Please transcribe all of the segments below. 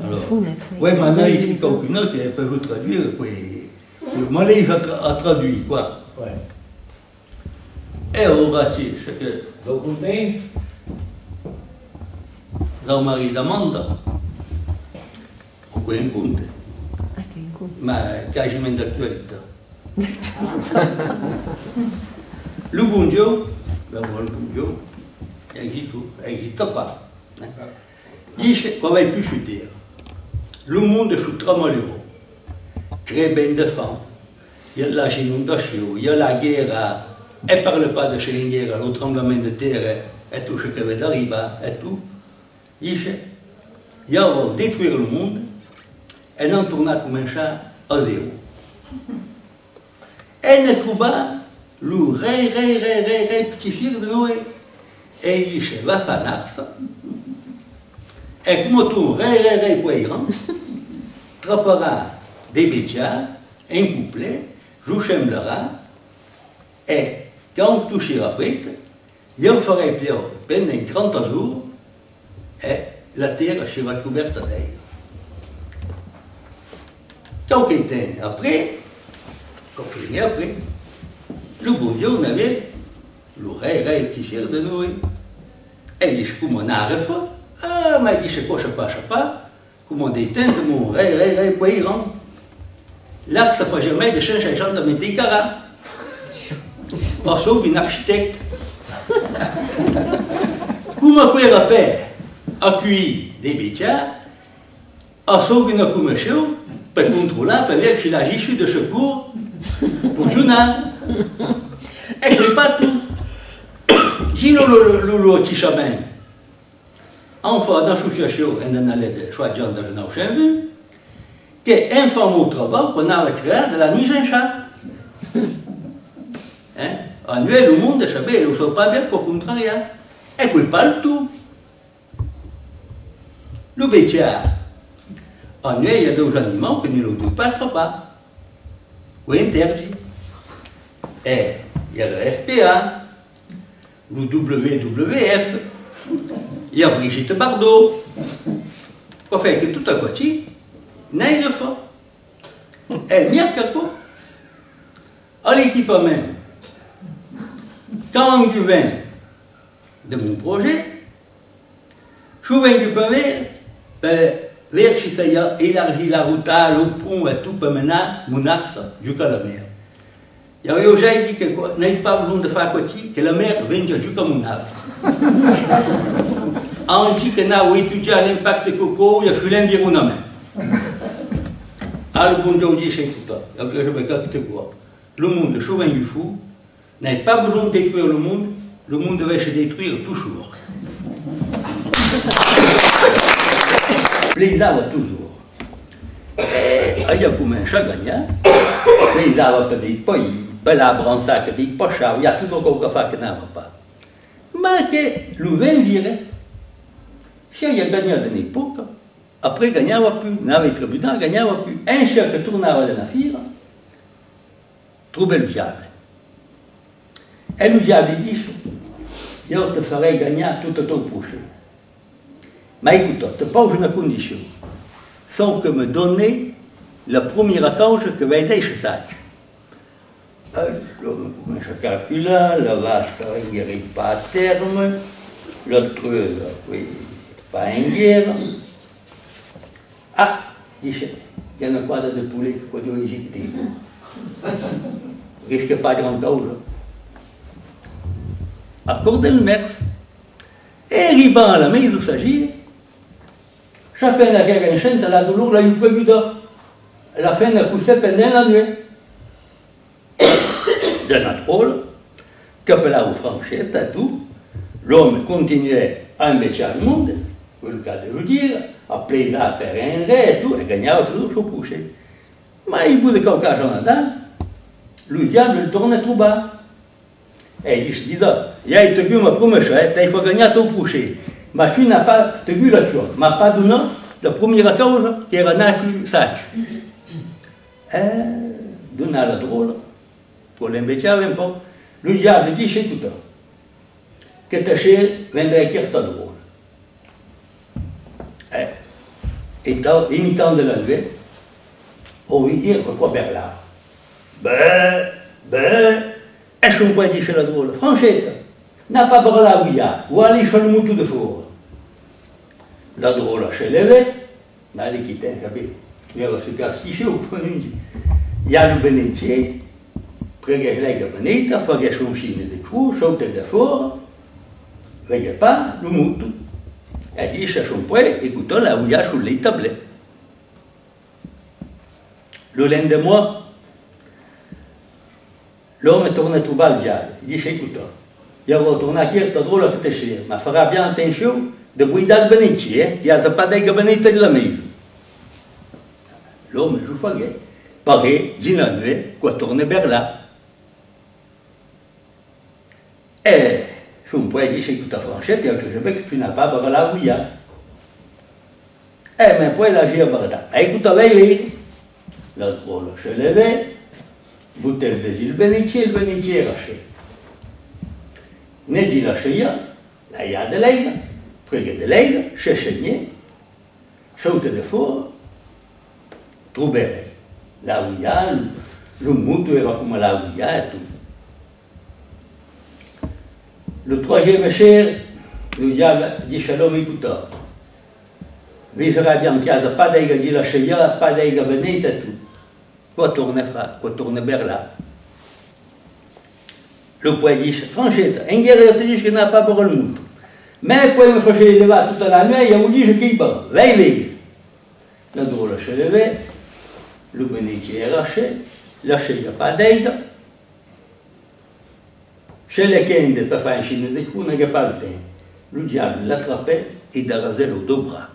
Alors, oui, maintenant, il écrit aucune autre, il peut vous traduire, puis moi, là, il a traduit, quoi. Ouais. Et aura-t-il ce que Vou contém? Jean-Marie demanda? O que encontra? Ma cagimento d'actualità. Le bon Dieu, le bon Dieu, n'existe pas. Dice, come più su terra, le monde est très malheureux, très bien défendu. Il y a la inondation, il y a la guerre, et ne parle pas de cette guerre, le tremblement de terre, et tout ce qui va d'arriver, et tout. Dice, il y a détruire le monde, et non tourner comme un chat à zéro. Et ne trouve pas le petit fils de Noé. Et il dice, va faire ça. Et comme tu poiran, trappera des bêtières, un couplet, je semblera, et quand tu seras prête, il ferai pleurer pendant 30 jours, et la terre sera couverte d'air. Quelques temps après, le bon Dieu avait le petit fils de Noé. Et il dit, comme on arrive, ah, mais il dit, je sais pas, comme on détente mon poiran. Là, ça fait jamais de changer de des carats. Parce qu'un architecte, comme on peut rappeler, accueillir des bêtières, à ce qu'une commission, pour contrôler, pour voir si la issue de secours, pour journal. Et c'est pas tout. Si le petit chemin, enfin, dans l'association, on a l'aide, soit gens dans le Nord-Chambu, qu'un fameux travail qu'on a créé de la nuit en chat. En nuit, le monde, il ne sait pas bien qu'au contraire. Et puis, pas le tout. Le bêtard, en nuit, il y a deux animaux qui ne le doivent pas trop pas. Ou interdit. Et il y a le FPA, le WWF, il y a Brigitte Bardot. Quoi fait que tout à côté, n'est le fond. Et mieux que quoi. À l'équipement, quand je viens de mon projet, je viens du premier, vers si ça y a élargi la route, le pont et tout, pour mener mon axe jusqu'à la mer. Il y avait déjà dit que n'a pas besoin de faire quoi que la mer vient jusqu'à mon axe. On dit que n'a étudié l'impact de coco, il y a eu l'environnement. Alors, bon Dieu dit, c'est tout ça. Je vais te quoi. Le monde, je viens du fou, n'a pas besoin de détruire le monde va se détruire toujours. Les arbres toujours. Il y a comme un chat gagnant, les arbres peuvent des pays, pas l'arbre en sac, des pochas, il y a toujours quelque chose qui n'arrive pas. Mais que le vin virait, si il y a gagné à une époque, après il ne gagnava plus, il n'avait tribunal, il ne gagnava plus. Un chat qui tournava de la fire, trouvait le diable. Et le diable dit, je te ferai gagner tout ton prochain. Mais écoute, tu poses une condition, sans que me donner la première cause que va aider chez ça. Je calcule, la vache n'arrive pas à terme, l'autre, oui, pas en guerre. Ah, dit il y a un quadre de poulet qui peut éjecter. Risque pas de grande cause. Accordez le merf. Et arrivant à la maison s'agit, ça fait la guerre enceinte, la douleur, la yupeguda. La fin a poussé pendant la nuit. De notre rôle, que la franchette et tout, l'homme continuait à embêter le monde, pour le cas de le dire, à plaisir à faire un rêve et tout, et gagnait toujours son coucher. Mais il bout de quelque chose en dedans, le diable le tourne trop bas. Et il dit, il y a une gueule pour me chouette, il faut gagner ton coucher. Mais tu n'as pas te gueule la chose, mais pas donné la première cause qui era nacu sac. Donne la drôle, pour l'embêter un peu, le diable dit, c'est tout ça. Que ta chère viendrait qui ta drôle. imitant de l'enlever, on lui dit quoi vers là. Et je me dit chez la drôle, Franchette, n'a pas par là où il y a, ou aller chez le moutou de four. La drôle a chez levé, n'a les quitté, il y a superstiché au point de vue. Il y a le bénétier, près la benita, faut que je me chine de trou, saute de four, veille pas, le moutou. Elle dit, cherche un point, écoutons là où il y a sur les tablettes. Le lendemain, l'homme est tourné tout bas le diable. Il dit, écoute, il va retourner à qui est drôle que tu es, mais fera bien attention de bouillir le bénitier, qui a pas de bénitier de la maison. L'homme, je vous fais, pareil, dit la nuit, quoi tourner vers là. Et je me pourrais dire, écoute, Franchette, je veux que tu n'as pas vers là où il y a. Eh, mais pour l'agir vers là. Écoute, veille, la drôle, je levais. Bouteille de le bénitier est raché. Ne dit la chéia, là il y a de l'ail, près de l'ail, chez Chénier, saute de four, trouver là où il y a, le mouton est comme là où il y a et tout. Le troisième cher, le diable dit Shalom écouteur. Visera bien qu'il n'y a pas d'ail, dit la chéia, pas d'ail, bénitier et tout. Quoi tourner vers là. Le poète dit, Franchette, un guerrier te dit que n'a pas pour le mouton. Mais pour me faire lever toute la nuit, il a dit, je quitte pas, veille. La drôle se levait, le bénitier est raché, lâché, il n'y a pas d'aide. Chez les quindes, pour faire un chine de cou, il n'y a pas le temps. Le diable l'attrapait et d'arraser le deux bras.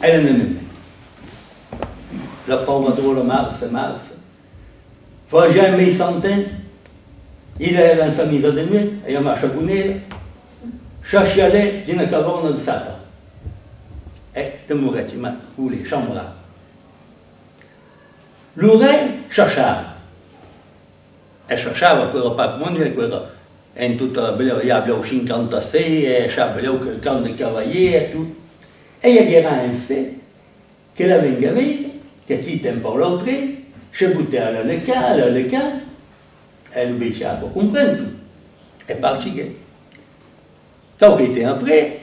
Elle ne menait. La pauvre drôle marche. Faut jamais s'entendre. Il est dans sa mise de nuit, et il marche à Gounel. Chachialé, d'une caverne de Satan. Et de mourir, il m'a roulé, chambre là. L'oreille, chachava. Et chachava, quoi, pas comme nous, quoi. Et tout, il y a le 56, et le camp de cavalier, et tout. Et il y a un fait qu'elle avait une gamine. Che chi tempo l'entrée, je goûtais à le cas, elle obéissait à comprendre tout. Et parti. Quand il était après,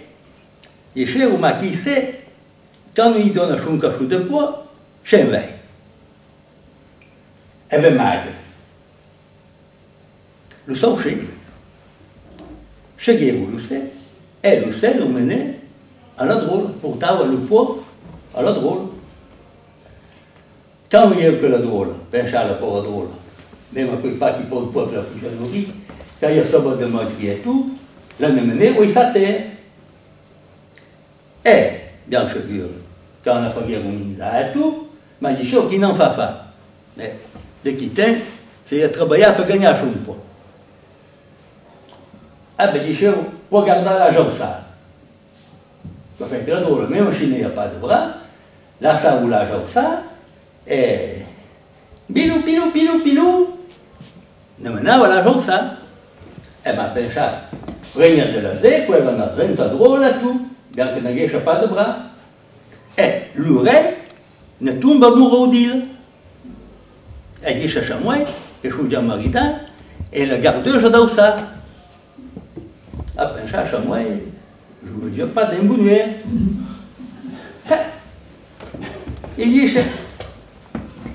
il chez où m'a qui sait, quand il donne un cachou de poids, chez veille. Elle va maigre. Le sang chez lui. Chez lui, le sait, et le sait le menait à la drôle, pour avoir le poids à la drôle. Quand il y a que la drôle, pencha la pauvre drôle, même après pas qui porte pas la couche nourrie, quand il y a ça de manger et tout, là, on mené, oui, ça t'est. Et, bien sûr, quand on a fait guérir et tout, m'a dit, chaud, qui n'en fait pas. Mais, dès qu'il t'aime, c'est travailler pour gagner un poids. Ah, ben, dit, chaud, pour garder la jambe, ça. Ça fait que la drôle, même si il n'y a pas de bras, là, ça ou la jambe, ça, et bilou. Ne maintenant, voilà, comme ça. Elle m'a fait chasse. Rien de la zé, quoi, elle m'a fait un drôle et tout, bien que n'y ait pas de bras. Et l'oreille ne tombe pas mourir d'île. Elle dit, cherche à moi, que je suis déjà maritain, et le gardeuse dans ça. Après, cherche à moi, je ne veux dire pas d'embounuer. Il dit,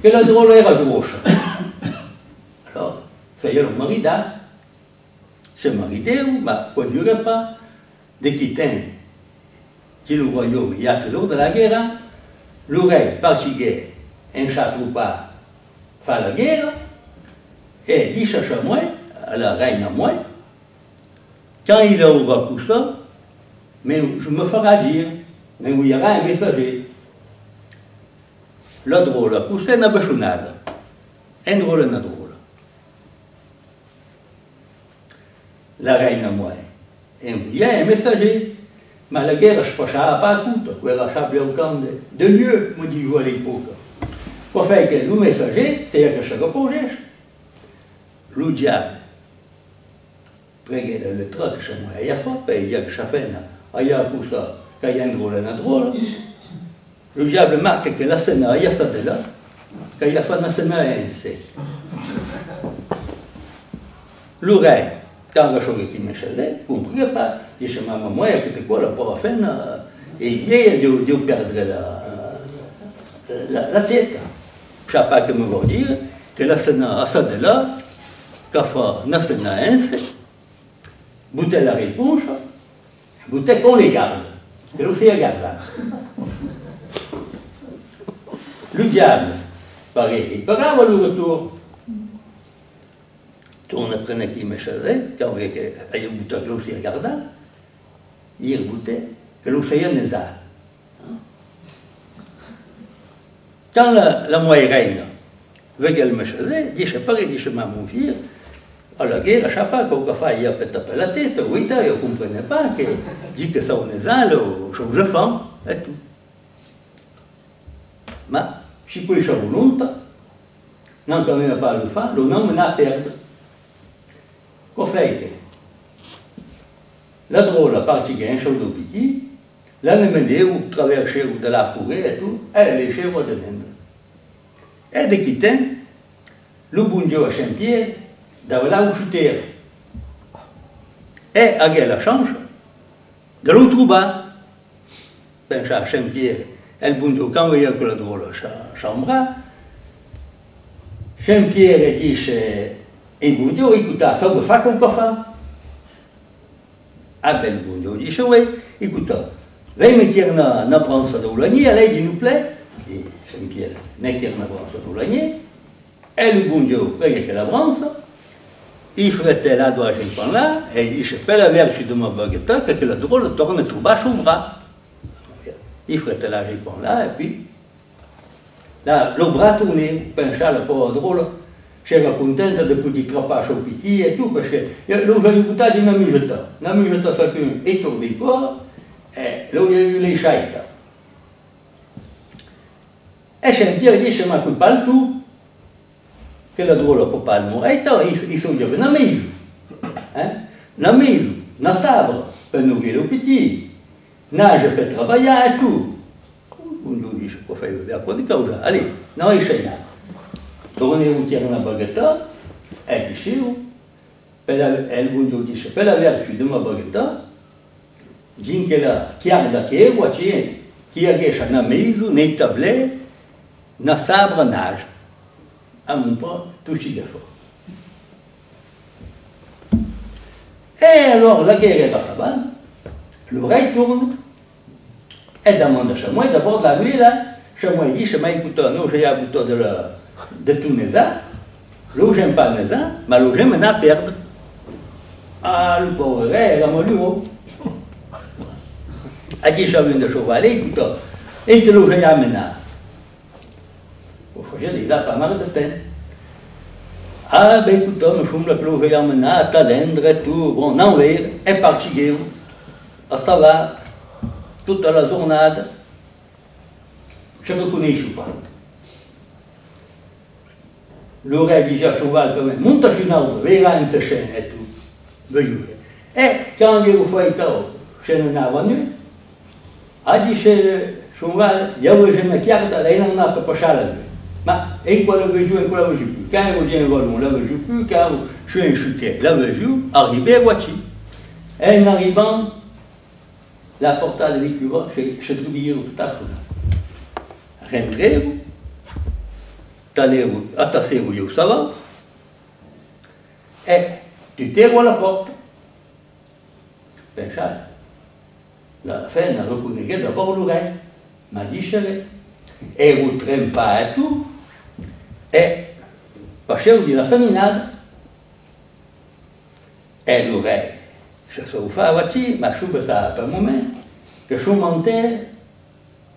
que la drôle era gauche. Alors, ça y est, le maridat. Ce maridat, bah, quoi du repas, dès qu'il t'aime, qui le royaume, il y a toujours de la guerre, l'oreille, particulier, un chat ou pas, fait la guerre, et dit cherche à moi, à la reine à moi, quand il aura tout ça, mais je me ferai dire, mais il y aura un messager. La drôle, poussé na bachonade. Un drôle na drôle. La reine à moi. Et il y a un messager. Mais la guerre, je ne sais pas tout. Elle a chapé au camp de lieu, me dit à l'époque. Pour faire que le messager, c'est que je repose. Le diable. Près le truc, je me dis, il y a fait, il y a que je fais. Il y a pour ça, quand il y a un drôle na drôle. le diable marque que la scène il y a ça de là, quand il y a fait la scène c'est. L'oreille, quand la chose qui me chalait, vous ne comprenez pas, dice maman, moi, écoutez quoi, la pauvre femme, et vieille, de perdre la tête. Je ne sais pas comment vous dire, que la scène a ça de là, quand la scène c'est, vous avez la réponse, vous avez qu'on les garde, que l'on s'y garde. Le diable, pareil, il paraît avoir le retour. On apprenait qu'il me chalait, quand il y a un bouton que l'on s'y regarda, il reboutait, que l'on s'y en a. Quand la moyenne reine veut qu'elle me chalait, dit, je sais pas, il dit, je m'en mon fils, à la guerre, je ne sais pas, quand il a tapé la tête, oui, il ne comprenait pas, qu'il dit que ça on est là, chose de femme, et tout. Mais, si poi c'è voluta, non cammina pas le fa, lo non me n'a perdre. Qu'en fait que la drôle, la partie qui est un chaud de petit, la mené ou traverser ou de la forêt et tout, elle est chez moi de l'Inde. Et de quitter, le bon Dieu à Saint-Pierre, d'avoir là où chuter. Et à la chance, de l'autre bas, ben à Saint-Pierre, elle bon Dieu, quand il y a que la drôle, chambre, Saint-Pierre dit, et bon Dieu, écoute, ça me fait qu'on peut faire. Ah ben, bon Dieu dit, oui, écoute, vais me dire, n'a prendre ça de l'année, elle dit, nous plaît, et Saint-Pierre, n'a dire, n'a prendre ça de l'année, et le bon Dieu, près que la branche, il frottait la doigt, je prends là, et il dit, je peux la vertu de ma baguette, que la drôle tourne tout bas au bras. Il frottait là, je prends là, et puis, là, le bras tourné, pencha le pauvre drôle, j'étais contente de petits crapages au petit et tout, parce que là où j'ai eu boutage, il n'a mis jeté ça qu'un étourdi quoi, et là où il y a eu les chaites. Et Saint-Pierre dit, je ne m'occupe pas le tout, que la drôle ne peut pas le mourir, ils sont déjà dans la maison, dans sabre, pour nourrir le petit, nage pour travailler et tout. On nous dit, je peux faire le cause. Allez, non, il chante. Tournez-vous tirer la baguette, elle dit, elle vous dit, je peux la vertu de ma baguette, dit qu'elle a chiarda che voici, qui a gêché na maison, nei tablets, na sabre nage. À mon pas, tout ce qu'il faut. Et alors, la guerre est à Savane, l'oreille tourne, et demande chez moi, d'abord la nuit, là, chez moi, il dit, chez moi, écoute, nous, j'ai un bouton de tout Néza, là où j'aime pas Néza, mais là où j'aime à perdre. Ah, le pauvre, il a mollu, oh. A dit, j'ai de cheval, écoute, et là où j'ai amené. J'ai dit, il a pas mal de temps. Ah, ben écoute, je suis là où j'ai amené, à Talendre et tout, bon, non, oui, est parti, ah, ça va. Toute la journée, je ne connais pas. L'oreille dit à cheval comme monte sur une autre, verra une chaîne et tout. Et quand il fait chez une avenue, a dit chez le cheval, il y a une carte, il n'en a pas cher. Mais et quoi le jour, et quoi le jour plus. Quand il revient au ballon, le jour plus, quand je suis un chuquet, le jour, arrivé à Voici. Et en arrivant, la portale de l'écuva, je trouvais tout à fait. Rentrez-vous, allez-vous, attassez-vous où ça va, et tu t'ouvres la porte. Ben, la fin n'a reconnu d'abord l'oreille, m'a dit chérie, et vous ne traînez pas et tout, et parce que vous dites la féminade, et l'oreille. Je suis au fa voici, ma choupe ça a un moment, que je montais,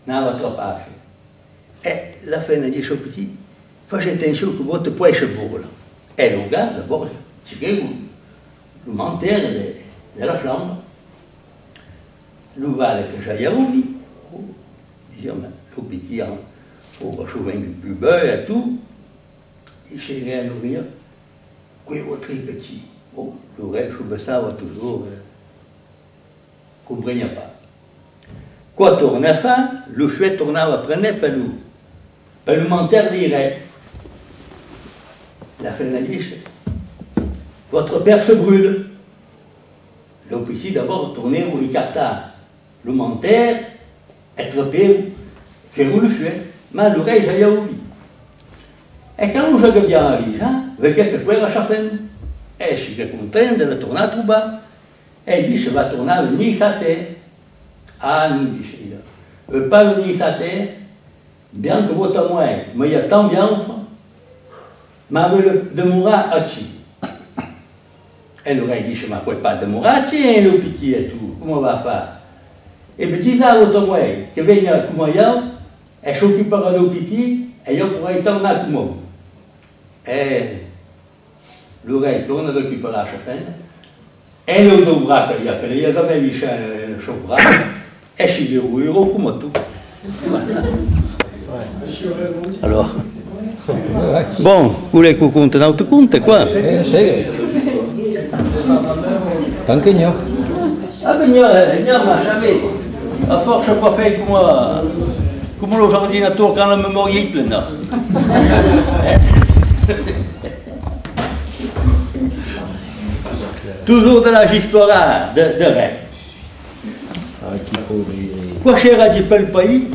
n'a pas trop à faire. Et la fin a dit au petit, faut que j'étais sûr que votre poids est beau là. Et le gars, d'abord, c'est que vous montez de la flamme. Le val que j'ai oublié, le petit, au chemin du plus bas et tout, il chérit à nourrir, quoi votre petit. Oh, le reste, je ça va toujours, comprenez pas. Quoi tourne fin, le chouette tournava prenait pelou. Pelou m'interdirait. La femme a dit, votre père se brûle. L'officier d'abord tournait au écarta. Le menteur, être père, c'est où le chouette. Mais l'oreille, j'ai oublié. Et quand je regarde bien la vie, avec quelque chose à chaque fois, et je suis content de le tourner à tout bas. Et il dit, je vais tourner à venir sa tête. Ah, nous dit, je ne veux pas venir sa tête, bien que votre moyen, mais il y a tant bien enfant, mais avec de mourir à chi. Elle aurait dit, je ne m'appelle pas de mourir à chi, le petit et tout, comment on va faire? Et bien, disait à votre moyen, que venez à Koumayan, elle s'occupera de petit, et elle pourra y tourner à Koumayan. Et l'oreille tourne, elle occupera à chacun. Et le dos bras qu'il y a, qu'il y a jamais vu le chaud bras, et je suis verrouillé au Koumatou. Alors, bon, vous voulez qu'on compte dans tout compte, quoi? C'est tant que non. Ah, ben, il n'y a jamais. À force, je n'ai pas fait comme l'ordinateur quand la mémoire est pleine. Toujours de la histoire de rêve. Quoi, cher a dit le pays,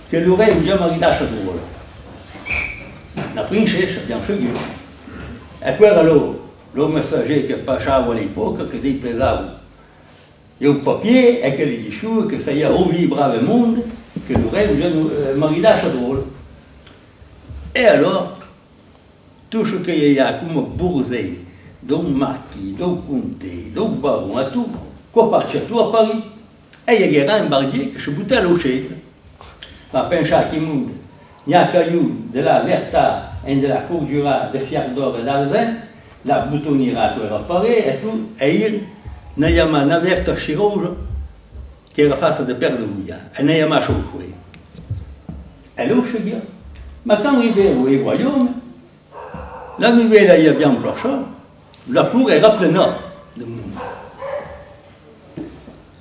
que le rêve déjà maritage drôle. La princesse, bien sûr. Et puis, alors, le messager que Pacha à l'époque, que des plaisables, il y a un papier, et que les discours, que ça y a revu brave le monde, que le rêve déjà maritage drôle. Et alors, tout ce qu'il y a comme bourset, donc marquis, donc comté, donc baron, à tout, quoi partir tout à Paris. Et il y a un bardier que je boutais à l'ocher. Ma pencha qui monte, il y a un caillou de la Verta et de la Cour du Rat, de Fiac d'Or et d'Alzen, la boutonnière qui est réparée et tout, et il y a une Verta rouge qui est la face de Père de Bouillard. Et il y a un chaud. Et là, je dis, mais quand on arrive au royaume, la nouvelle, il y a bien un planchon, la cour est rappelée nord de monde.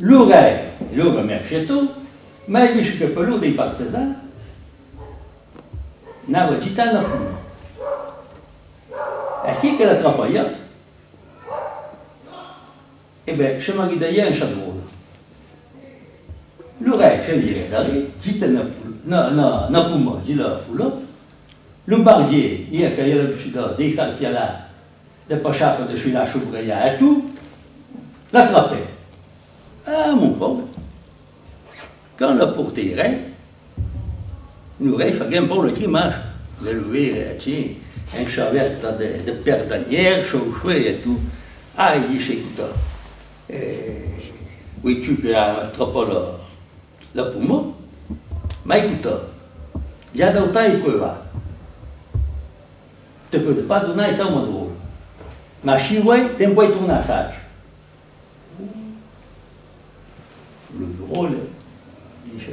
L'oreille, l'oreille mercheto, mais il dit que pour l'eau des partisans, n'a pas dit à la poule. Et qui est la trapaille? Eh bien, je m'en dis d'ailleurs un chameau. L'oreille, je l'ai regardé, dit à la poule, n'a pas moi, dit la foule. Le bardier, il y a le bouchida, des salpialas, des pachapas de chez la choubreya et tout, l'attrapait. Ah, mon pauvre, quand la porterait, nous réfagons pour le climage, de lever, tiens, un chavette de perdanière, chauffé et tout. Ah, il dit, c'est tout. Oui, tu peux attraper le poumon, mais écoute, il y a d'autres épreuves. Tu ne peux pas donner un temps drôle. Mais si tu n'as ton assage. Le drôle,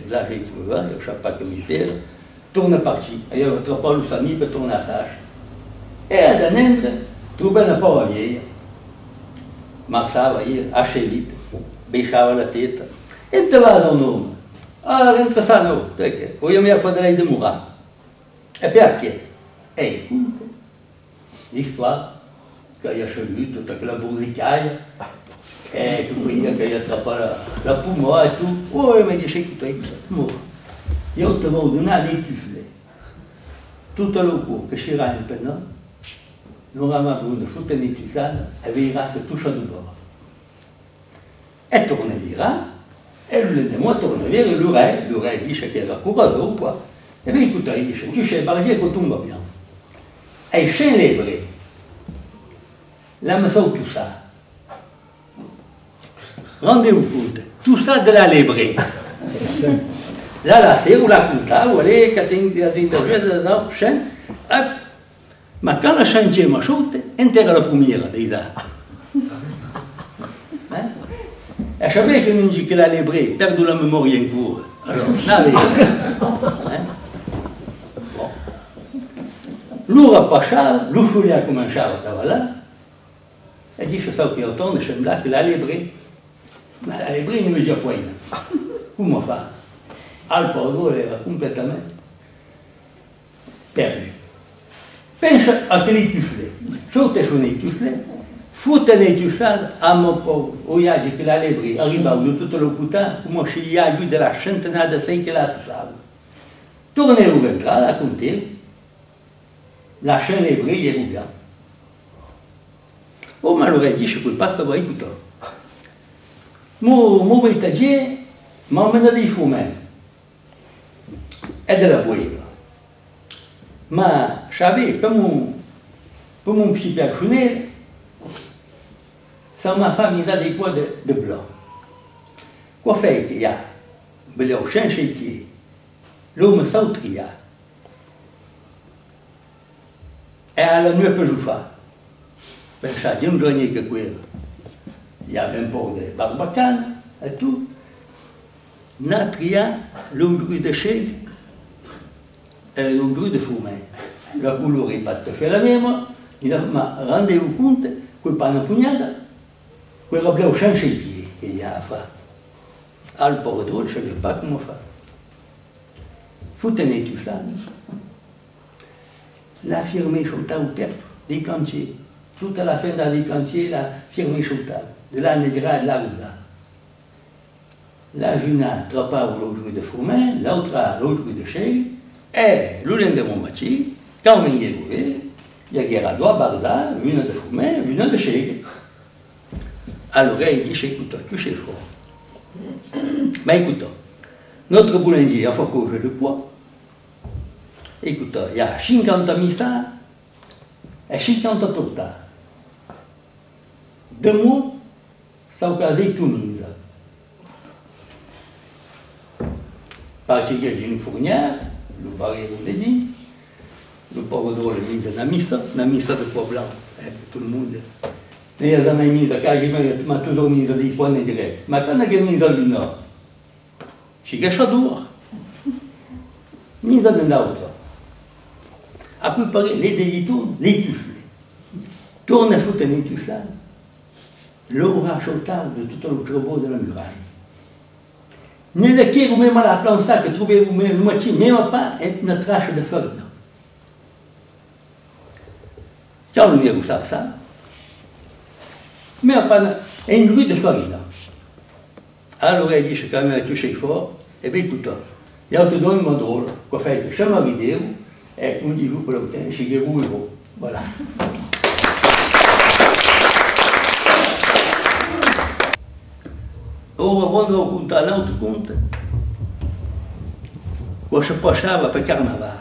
là j'ai trouvé, il ne sais pas comme il perd, tourne parti. Et il ne trouve pas le famille pour ton assage. Et à l'entre, trouve un pas vieille. Marchava, assez vite, baissava la tête. Et tu vas dans le nom. Ah, rentre ça, non. Oui, il y a faudrait de mourir. Et puis, écoute, l'histoire, quand il y a chelu, toute la bourricaille, et tout il y a qu'il y a la poumon et tout. Oh, mais je sais que tu as mort. Il y a autre monde, on a des tuflets. Tout le cours, que je suis un peu, non? Nous avons une foute de tuflane, et verra que tout ça de bord. Et tourne verra, et le démon tourne vers l'oreille dit qu'il y a courageux ou quoi. Et bien écoute, tu sais, barrière que tout va bien. Et chez les vrais, là, me sauve tout ça. Rendez-vous compte, tout ça de la lébrée. Là, la serre ou la compta, ou allez, quand il y a des interviews dans le chien, hop, mais quand la chantier m'a chaude, intègre la première, déjà. Et je savais que nous dit que la lébrée perd la mémoire en cours. Alors, là, bon. L'oura pacha, l'ouchouli a commencé à voilà. Et dit, je sais qu'il y a autant de chemins que la lébrée. Mais la lébrée ne mesure pas. Comment faire? al Paolo era completamente perdu. Pensa àquele tuflet. Só te sonhei tuflet. Fute-ne tuflet à mon pauvre. O iage que la lebre arriva de tout le coutin, como se ia lui de la centenaire de 5 que la sabe. Tournez au ventral à compter. La chaîne lebre est ouverte. Oh, malheureusement, je ne peux pas savoir écouter. Mon vétadier m'emmène des fourmins et de la boîte. Mais, je savais, pour mon petit personnel, ça m'a fait mis à des poids de blanc. Quoi fait qu'il y a? Ben, au chien chétier, l'homme sautria. Et à la nuit, je fais. Ben, ça dit un grenier que quoi. Il y a un peu de barbacane et tout. Natria, l'homme bruit de chez, et l'homme bruit de fourmin. La couleur n'est pas tout à fait la même. Il m'a rendu compte que pas une pugnade, que rappelait au champ chétier qu'il y a à faire. Ah, le pauvre drôle, je ne savais pas comment faire. Foutez-les tout ça. La firme chauta ou perte des plantiers. Tout à la fin des plantiers, la firme chauta. De la negra et de la rousa. La juna trapa ou l'autre de fourmin, l'autre l'autre de chèvre, et l'ulin de mon machi, quand on y est rouvé, il y a guerre à doigt, barza, une de fourmin, une de chèvre. Alors il dit, écoute, tu sais fort. Mais écoute, notre boulanger a fait causer le poids. Écoute, il y a 50 missa et 50 tortas. 2 mois, ça a casé tout mise. Parce qu'il y a une fournière, le barrière on l'a dit, le pauvre drôle mise na missa de poids blanc, tout le monde. Mais il y a une mise, car il m'a toujours mise des poids négres. Mais quand il y a une mise du nord, c'est quelque chose d'autre. Mise de l'autre. Après, les délitos, les tufles. Tourne à foutre les tufles. L'orage total de tout le travaux de la muraille. Ne le qui vous même à la planche que trouvez-vous même moitié, même pas une trace de farine. Quand on vous savez ça, mais pas une rue de farine. Alors il dit, je suis quand même touché fort, et bien écoute, il y a tout donne mon drôle, qu'on fait que je ma vidéo, et on dit vous pour l'obtenir, chez vous et vous. Voilà. Ora, quando ho contato l'altro conto, quando si passava per carnaval,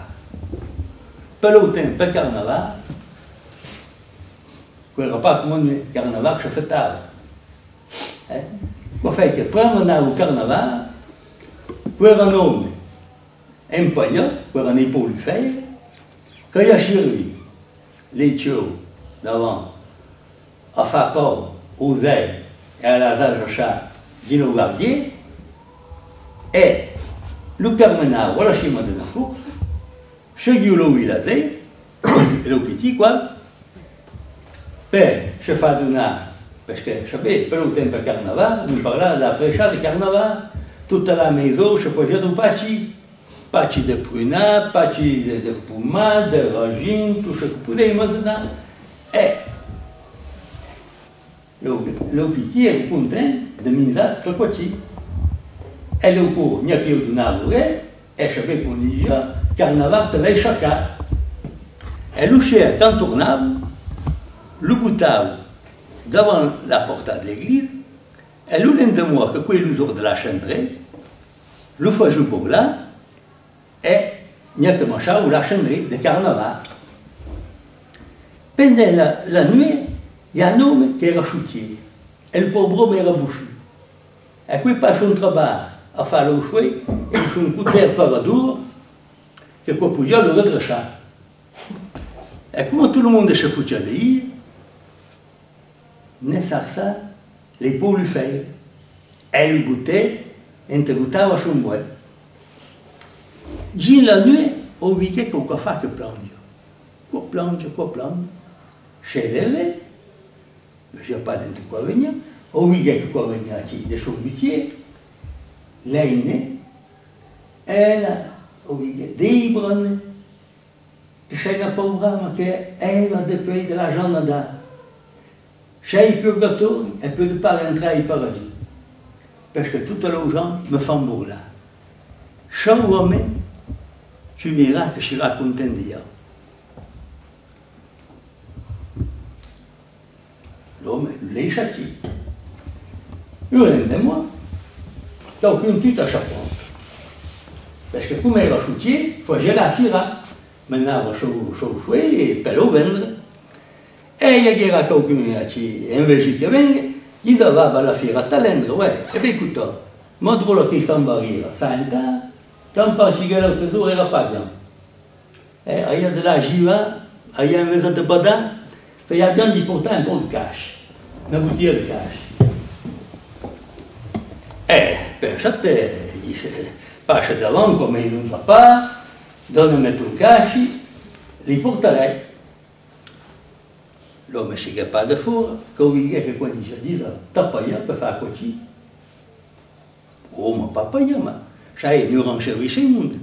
per lo tempo per carnaval, quello pas come un carnaval che si fettava. Quoi fait que prima andavo al carnaval, quello nome è un paio, quello nei poli fare, che io servi les ciò davanti a fare poi aux ailes et à la zage Gino Guardier, e lo permenavo alla cima della forza, sceglievo il village, e lo petit qua, per se fare una, perché sapete, per il tempo carnaval, mi parlava della prescia di carnaval, tutta la maison si faceva pacci di pruna, pacci di pomade, di ragine, tutto ciò che poteva immaginare, e lo petit è contento de mise sur quoi tu et le cours n'y a que du navire et je savais qu'on dit carnaval de la chaka et le cher quand tournable le boutave devant la porte de l'église et le lendemain de moi que quoi le jour de la chandrée le fois je pour là et n'y a que mon chat ou la chandrée de carnaval pendant la nuit il y a un homme qui est rachoutier et le pauvre homme est rabouché. Et puis, il passe un travail à faire le choix, et il fait un coup d'air par la dour, que quoi pour dire le redresser. Et comment tout le monde se foutait de dire, ne ça, les pauvres lui fait. Et il goûtait, et il goûtait à son bois. J'ai la nuit, au week-end, qu'on fait que plonge. Quoi plonge. Chez l'élevé, je n'ai pas d'inconvénient. Au week-end, quoi venir ici, de son métier, l'aîné, ela, Dibron, che c'è una paura che era depuis de la Canada. C'è il purgatori et peut pas rentrer au paradis. Parce que toutes les gens me font bourler. Chaque homme, tu verras que je serai content de Dieu. L'homme, les châtie. Je l'aime de moi. Donc, une petite à chaque fois. Parce que comme elle va choutier, il faut gérer la fira. Maintenant, on va chauffer et pelle vendre. Et il y a quelqu'un qui est en Belgique qui vient, il va à la fira talendre, ouais. Et bien écoute, mon drôle qui s'en va rire, ça a un temps, quand on passe à l'autre jour, il n'y a pas bien. Et il y a de la jiva, il y a une maison de badin, il y a bien dit pourtant un bon de cash, une bouteille de cash. Et, ben, ça passe devant comme il ne va pas, donne-moi ton cash, il porterait. L'homme ne sait pas de four, quand il y a quelqu'un qui dit, t'as pas payé pour faire quoi? Oh, ma pas payé, mais ça est mieux en service au monde.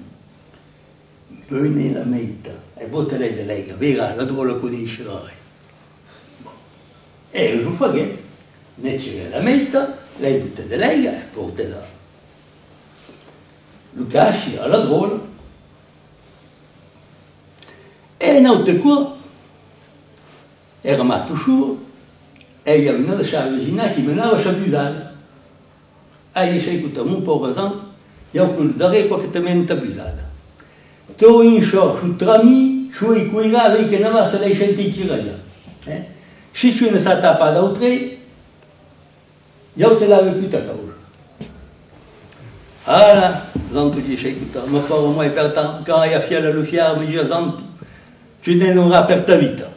Venez la meita, e botte lei de lei, vera, la drôle que dit chirare. Et je vous fais, ne tire la meita, lei botte de lei, e porte là. Le cache à la drôle. Et n'autre quoi, elle remarque toujours, et il y a une autre chargina qui menava sa busade. Aí je écoute, mon pauvre sang, il y a un d'arrêt quoi que te mène ta busade. Tu as une chose, tu trami, tu es couillé avec un avance, lei senti tirare. Si tu ne s'attends pas d'autre, io te l'avais plus ta cause. Voilà, Zanto dice, écoute, ma pauvre moi, pertant, quand il y a fier le fier, me dit, Zanto, tu n'auras per ta vita.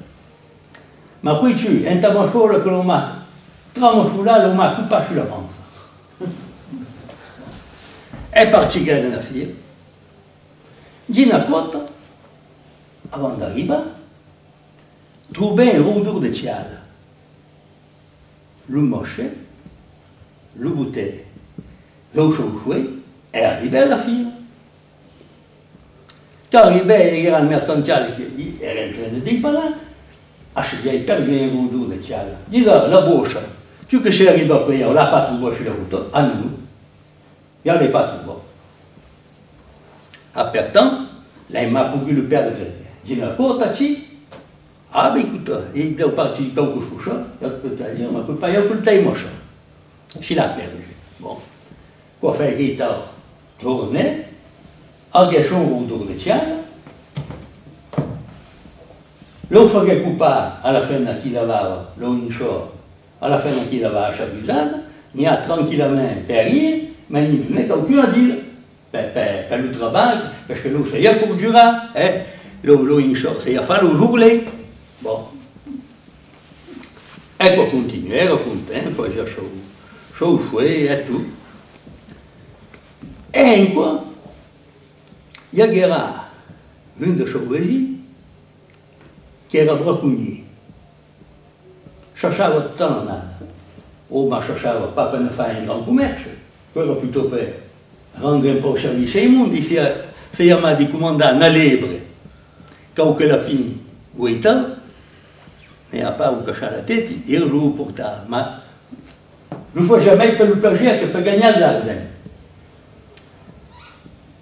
Ma qui tu, un tamasciolo che lo mata, tramasciolare lo mata, pas sulla panza. È particolare nella fia. Di una quota, avant d'arriver, trouver un roudour de tiale. Le moché, le bouteille, le chouchoué, et arrivé à la fille. Quand arrivé, il y a une mercantile qui est en train de dire, là, j'ai perdu un roudour de tiale. Dis là, la bouche, tu que c'est arrivé après, on l'a pas trouvé sur la route, à nous. Il n'y avait pas trouvé. Après temps, là, il m'a poussé le père de frère. J'ai dit, quoi, tu? Ah, ben écoute, il est parti quelque chose, il peut dire, mais il ne peut pas y avoir le taille moche. Il a perdu. Bon. Quoi faire qu'il t'a tourné, engagé un roudour de tiale. L'autre fait coupa à la fin de qu'il avait, l'unichor, à la fin de qu'il avait à Chabuzade, il y a tranquillement perrier, mais il n'y a aucun à dire. Per le travail, parce que l'eau, c'est y a pour durer, hein. L'eau, c'est y a fallu jourler. Bon. Et pour continuer, à fontaine, il faut faire chauffer et tout. Et quoi, il y a une de Chauvégie qui era braconnier. Cherchava tout le temps nada. Ou ma cherchava pas pour ne faire un grand commerce, quello plutôt per rendre un po' service au monde, si chiama di comandare una lebre, che la pini, vuoi ne a pas où cacher la tête, il joue pour ta. Mais je ne fais jamais pour le plagiat que pour gagner de l'argent.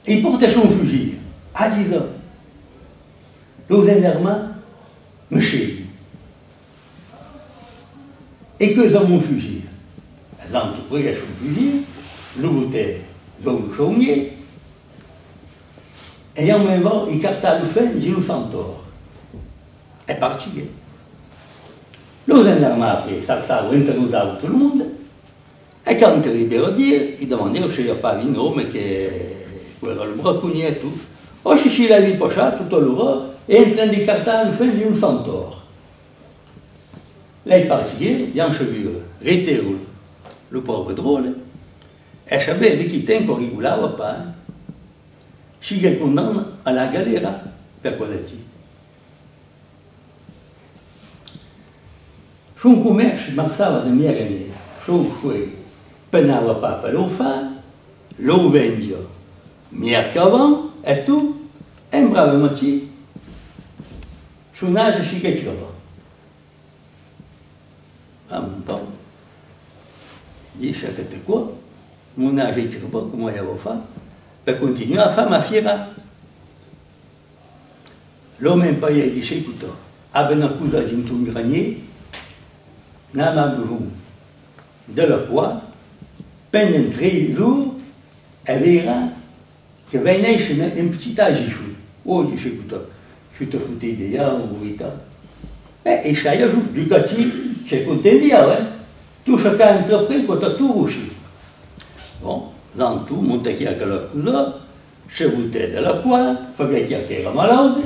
Il portait son fusil à 10 ans. L'os énervement me chérit. Et que ça mon fusil? Les hommes qui prenaient son fusil, le bouteille, le chaumier, et en même temps, il capta le fin du centaure. Et parti. L'os énervement après, ça interrogava tout le monde. Et quand il arrivait à dire, il demandait si il n'y a pas un homme qui era le braconnier et tout. Oh, si la vie pocha, tout l'heure, est en train d'écarter le fin d'un centaure. Là, il partit, il y a un cheveu, rétérule, le pauvre drôle, et savait de quitter encore il ne voulait pas. Si il condamne à la galère, per colletti. Son commerce marchava de miera, son fue penava pas per lo fa, lo vendio mieux qu'avant, et tout, un brave moitié, son âge est chiquet là-bas. Ah, mon père, dit, chaque quoi, mon âge est là-bas, comment il y a fait, ben, continue à faire ma fiera. L'homme n'a pas dit, chez écoute, avec un cousin d'un tout granier, n'a pas besoin de la quoi, pendant 3 jours, elle verra que venait chez un petit agichou. Oh, dit, écoute, je te foutais des yeux, ou et tal. Et ça y est, du quartier, j'ai compté dire, hein. Tout chacun entrepris, quand tu as tout rouché. Bon, dans tout, monter qui a que la cousin, je vous t'aide à la quoi, fallait qu'il y a qui est malade.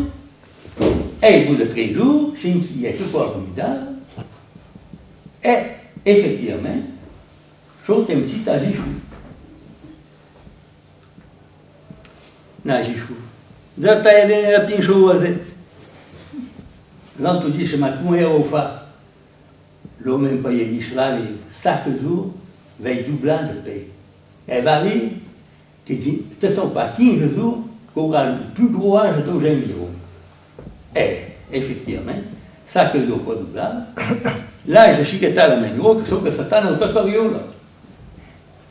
Et au bout de 3 jours, j'ai une qui a que quoi formidable. Et effectivement, j'ai un petit agichou. Nagichou. De taille de la petite chose. Là, tu dis, je m'ai comment au fa. L'homme n'a pas dit, je vais vivre 5 jours, avec du blanc de paix. Elle va vivre, qui dit, ce ne sont pas 15 jours qu'on aura le plus gros âge de j'ai environ. Et, effectivement, 5 jours pour du blanc. Là, je suis à la même gros que ce que Satan au totorio, là.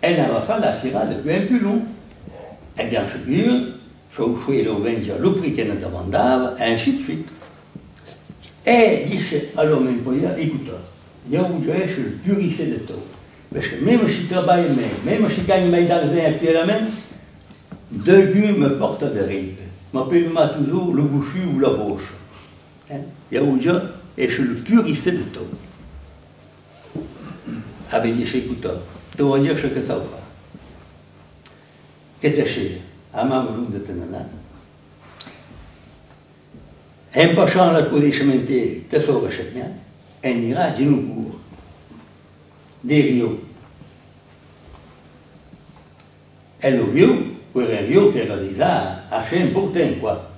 Elle n'a pas fait la syrah depuis un plus long. Et bien, je jure, je fais le ventre, le prix qu'elle ne demandava, et ainsi de suite. Et dice all'uomo impogliato, écoute, io voglio essere il più ricco di tutto, perché même si travaille même si gagne mes d'argent actuellement, deux gueux me portent de rire. M'appelle-moi toujours le bouchu ou la bouche. Io voglio essere il più ricco di tutto. Avait dit, écoute, tu vas dire ce que ça va. Qu'est-ce que c'est? À ma volonté de tenir. Un passant la cour des cimetières, te sauve chacun, et ira de nous pour des rios. Et le rio, pour un rio qui era déjà assez important, quoi.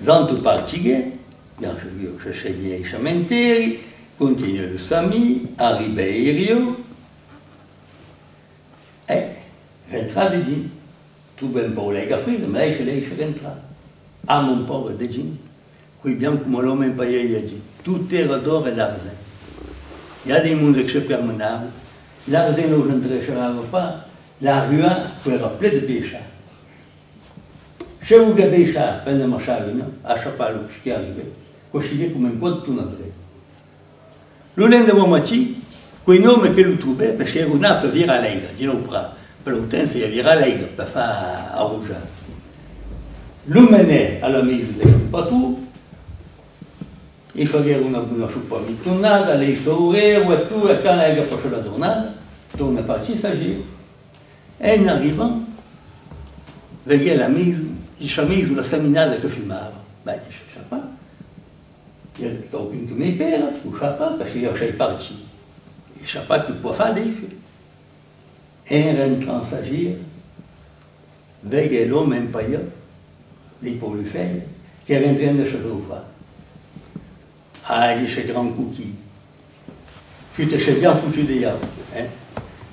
Dans tout particulier, bien sûr, je sais les cimetières, continue le sami, arrive à rio, et rentra de dîner. Trouve un peu les cafés, mais je l'ai fait rentrer. Ah, mon pauvre Dejin, qui bien comme l'homme impayé a dit, tout est d'or et d'argent. Il y a des mondes qui se permenables, l'argent ne vous intéressera pas, la rue sera pleine de péchés. Chez vous, les péchés, pendant ma chavine, à chaque fois qui est arrivé, considéré comme un code tout notre. Le lendemain de mon moitié, quel homme que le trouvait, parce qu'il y a une appe vire à l'aide, dis-le pas, pour le temps, c'est vire à l'aide, pour faire à rouge. Le menait à la mise de partout, il fallait une bonne soupe à mi-tournade, aller s'ouvrir, ou tout, et quand il a passé la tournade, tourne à partir, s'agir. Et en arrivant, veillait la mise, la mise ou la séminade que fumava. Ben, je ne sais pas. Il y a quelqu'un qui me perd, ou je ne sais pas, parce qu'il y a chez parti. Je ne sais pas qu'il peut faire des feux. Et en rentrant s'agir, veillait l'homme impayé, les pauvres filles, qui avaient en train de se revoir. Ah, il dit, ce grand cookie. Tu te sais bien foutu de yard. Hein?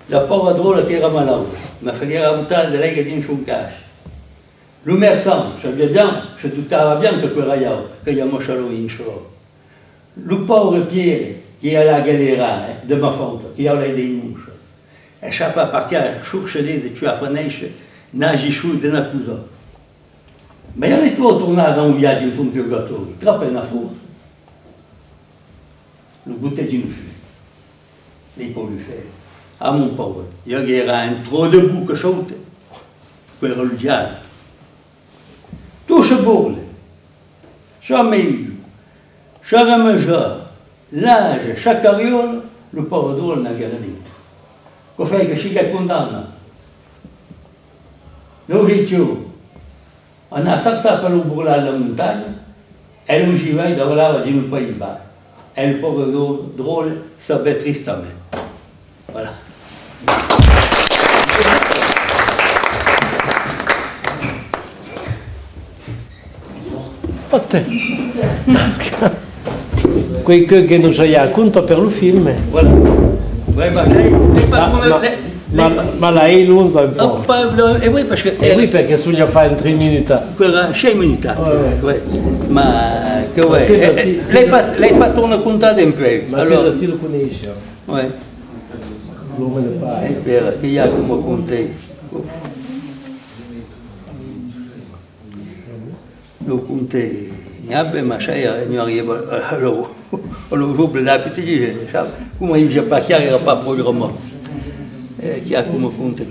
La pauvre drôle qui era malade, m'a fait la bouteille de l'aigre d'une choucache. Le merçant, je savais bien, je doutais bien que pour ailleurs, qu'il y a mon chalot in chaud. Le pauvre Pierre, qui est à la galère de ma fonte, qui a l'aide des mouches. Et chaque fois par cœur, chouche les tu as fait nagichou de la cousin. Mais il y a les trois tournages où il y a du ton purgatoire, il trappe la force. Le goûter d'une fille, les pauvres faire. Ah mon pauvre, il y a un trop de boue que saute, pour le diable. Tout se bourle, chaque mail, chaque mesure, l'âge, chaque carriole, le pauvre drôle n'a guère dit. Qu'on fait que si quelqu'un condamne, l'objectif, on a ça pour le bourler à la montagne, et le givet de là, dans le pays bas. Et le pauvre drôle s'abat tristement. Voilà. Quel che non c'è conto per il film. Voilà. Ouais, bah, Ma lei non sa un po'. E voi perché... E qui perché sugli fai in 3 minuti? Quella 6 minuti. Ma che vuoi? Lei fa torna contare in più. Ma allora ti lo conosci? L'uomo del pai. È vero, che io come conte. Lo conte. Vabbè, ma sai, non arrivo allo double da petit, come io già pas chiaro, era pas programmato. Chi ha come conte.